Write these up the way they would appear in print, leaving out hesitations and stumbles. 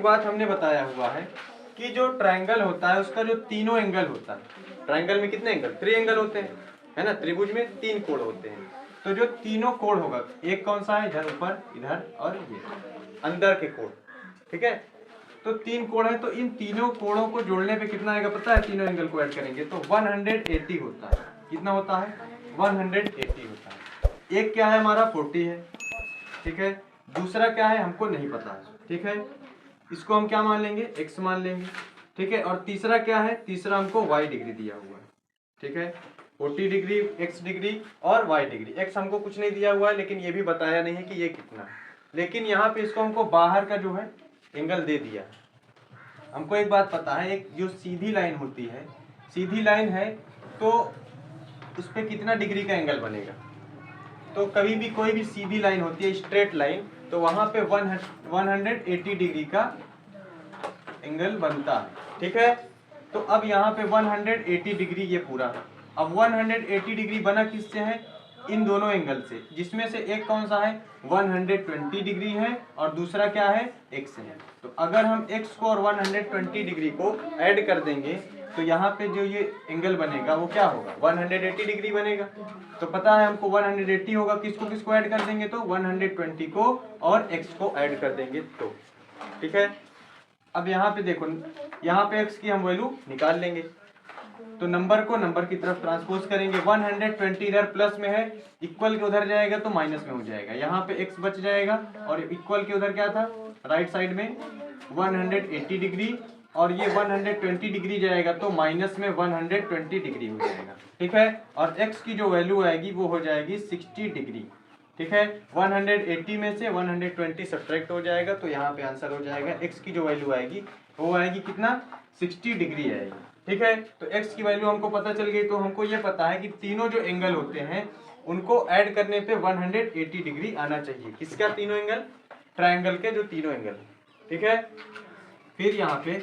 बात हमने बताया हुआ है कि जो ट्रायंगल होता है उसका जो तीनों एंगल होता है, ट्रायंगल में कितने एंगल, 3 एंगल होते हैं, है ना, त्रिभुज में 3 कोण होते हैं। तो जो तीनों कोण होगा, एक कौन सा है, इधर ऊपर, इधर, और ये अंदर के कोण, ठीक है। तो 3 कोण है, तो इन तीनों कोणों को जोड़ने पे कितना आएगा पता है, तीनों एंगल को ऐड करेंगे तो 180 होता है। कितना होता है, 180 होता है। एक क्या है हमारा 40 है, ठीक है, दूसरा क्या है हमको नहीं पता है, ठीक है, इसको हम क्या मान लेंगे, x मान लेंगे, ठीक है, और तीसरा क्या है, तीसरा हमको y डिग्री दिया हुआ है, ठीक है, 40 डिग्री, x डिग्री और y डिग्री। x हमको कुछ नहीं दिया हुआ है, लेकिन ये भी बताया नहीं है कि ये कितना, लेकिन यहाँ पे इसको हमको बाहर का जो है एंगल दे दिया। हमको एक बात पता है, एक जो सीधी लाइन होती है, सीधी लाइन है तो उस पर कितना डिग्री का एंगल बनेगा। तो कभी भी कोई भी सीधी लाइन होती है, स्ट्रेट लाइन, तो वहां पे 180 डिग्री का एंगल बनता है, ठीक है। तो अब यहाँ पे 180 डिग्री ये पूरा, अब 180 डिग्री बना किससे है, इन दोनों एंगल से, जिसमें से एक कौन सा है 120 डिग्री है और दूसरा क्या है x है। तो अगर हम x को और 120 डिग्री को ऐड कर देंगे तो यहाँ पे जो ये एंगल बनेगा वो क्या होगा, 180 डिग्री बनेगा। तो पता है हमको 180 होगा, किसको किसको ऐड कर देंगे तो 120 को और x को ऐड कर देंगे तो, ठीक है। अब यहाँ पे देखो, यहाँ पे x की हम वैल्यू निकाल लेंगे, तो नंबर को नंबर की तरफ ट्रांसपोज करेंगे। 120 इधर प्लस में है, इक्वल के उधर जाएगा तो माइनस में हो जाएगा, यहाँ पे x बच जाएगा और इक्वल के उधर क्या था राइट साइड में 180 डिग्री, और ये 120 डिग्री जाएगा तो माइनस में 120 डिग्री हो जाएगा, ठीक है। और x की जो वैल्यू आएगी वो हो जाएगी 60 डिग्री, ठीक है। 180 में से 120 सब्ट्रैक्ट हो जाएगा तो यहाँ पे आंसर हो जाएगा, x की जो वैल्यू आएगी वो आएगी कितना, 60 डिग्री आएगी, ठीक है। तो x की वैल्यू हमको पता चल गई। तो हमको ये पता है कि तीनों जो एंगल होते हैं उनको ऐड करने पे 180 डिग्री आना चाहिए। किसका, तीनों एंगल, ट्रायंगल के जो तीनों एंगल, ठीक है। फिर यहाँ पे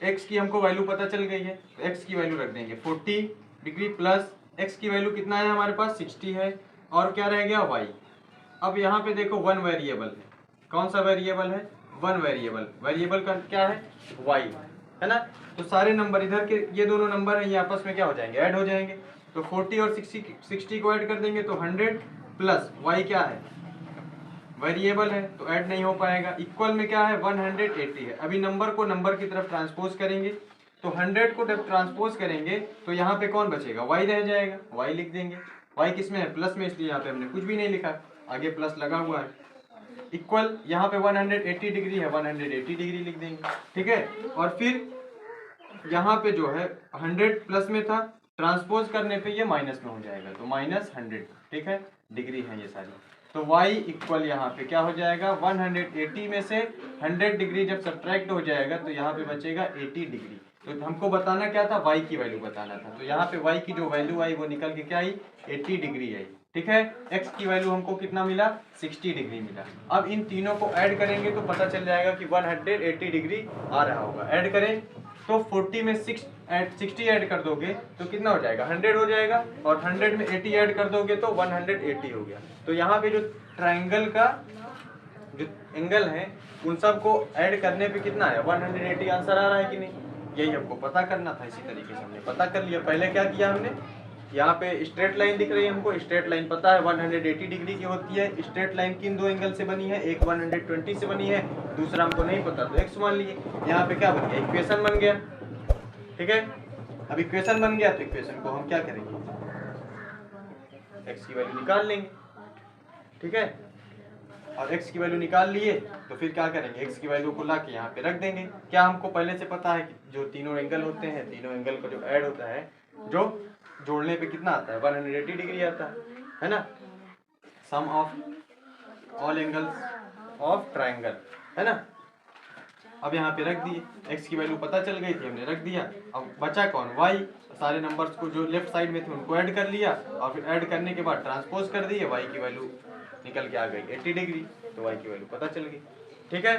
x की हमको वैल्यू पता चल गई है, तो x की वैल्यू रख देंगे 40 डिग्री प्लस x की वैल्यू कितना है हमारे पास 60 है, और क्या रह गया y। अब यहाँ पे देखो वन वेरिएबल है, कौन सा वेरिएबल है, वन वेरिएबल, वेरिएबल का क्या है y, है ना। तो सारे नंबर इधर के ये दोनों नंबर हैं ये आपस में क्या हो जाएंगे, ऐड हो जाएंगे। तो 40 और 60 को ऐड कर देंगे तो 100 प्लस y क्या है, वेरिएबल है तो ऐड नहीं हो पाएगा। इक्वल में क्या है 180 है। अभी नंबर को नंबर की तरफ ट्रांसपोज करेंगे, तो 100 को जब ट्रांसपोज करेंगे तो यहाँ पे कौन बचेगा, y रह जाएगा, y लिख देंगे। y किस में है, प्लस में, इसलिए यहाँ पे हमने कुछ भी नहीं लिखा, आगे प्लस लगा हुआ है। इक्वल यहाँ पे 180 डिग्री है, 180 डिग्री लिख देंगे, ठीक है। और फिर यहाँ पे जो है 100 प्लस में था, ट्रांसपोज करने पे ये माइनस में हो जाएगा तो -100, ठीक है, डिग्री है ये सारी। तो y इक्वल यहाँ पे क्या हो जाएगा, 180 में से 100 डिग्री जब सब्ट्रैक्ट हो जाएगा तो यहाँ पे बचेगा 80 डिग्री। तो हमको बताना क्या था, y की वैल्यू बताना था। तो यहाँ पे y की जो वैल्यू आई वो निकल के क्या आई, 80 डिग्री आई, ठीक है। x की वैल्यू हमको कितना मिला, 60 डिग्री मिला। अब इन तीनों को ऐड करेंगे तो पता चल जाएगा कि 180 डिग्री आ रहा होगा। ऐड करें तो 40 में 60 ऐड कर दोगे तो कितना हो जाएगा, 100 हो जाएगा, और 100 में 80 ऐड कर दोगे तो 180 हो गया। तो यहाँ पे जो ट्रायंगल का जो एंगल है उन सब को ऐड करने पे कितना है, 180 आंसर आ रहा है कि नहीं, यही हमको पता करना था। इसी तरीके से हमने पता कर लिया। पहले क्या किया हमने, यहाँ पे स्ट्रेट लाइन दिख रही है हमको, स्ट्रेट लाइन पता है 180 डिग्री की होती है। स्ट्रेट लाइन किन दो एंगल से बनी है, एक 120 से बनी है, दूसरा हमको नहीं पता तो x मान लिए। यहाँ पे क्या बन गया, इक्वेशन बन गया, ठीक है। अब इक्वेशन बन गया तो इक्वेशन को हम क्या करेंगे, x की वैल्यू निकाल लेंगे, ठीक है। और x की वैल्यू निकाल लिए तो फिर क्या करेंगे, x की वैल्यू को ला के यहाँ पे रख देंगे। क्या हमको पहले से पता है कि जो तीनों एंगल होते हैं, तीनों एंगल का जो ऐड होता है, जो जोड़ने पे कितना आता है 180 डिग्री आता है ना, sum of all angles of triangle, है ना। अब यहाँ पे रख दिए, x की वैल्यू पता चल गई थी, हमने रख दिया। अब बचा कौन, y। सारे नंबर्स को जो लेफ्ट साइड में थे उनको ऐड कर लिया, और फिर ऐड करने के बाद ट्रांसपोज कर दिए, y की वैल्यू निकल के आ गई 80 डिग्री, तो y की वैल्यू पता चल गई, ठीक है।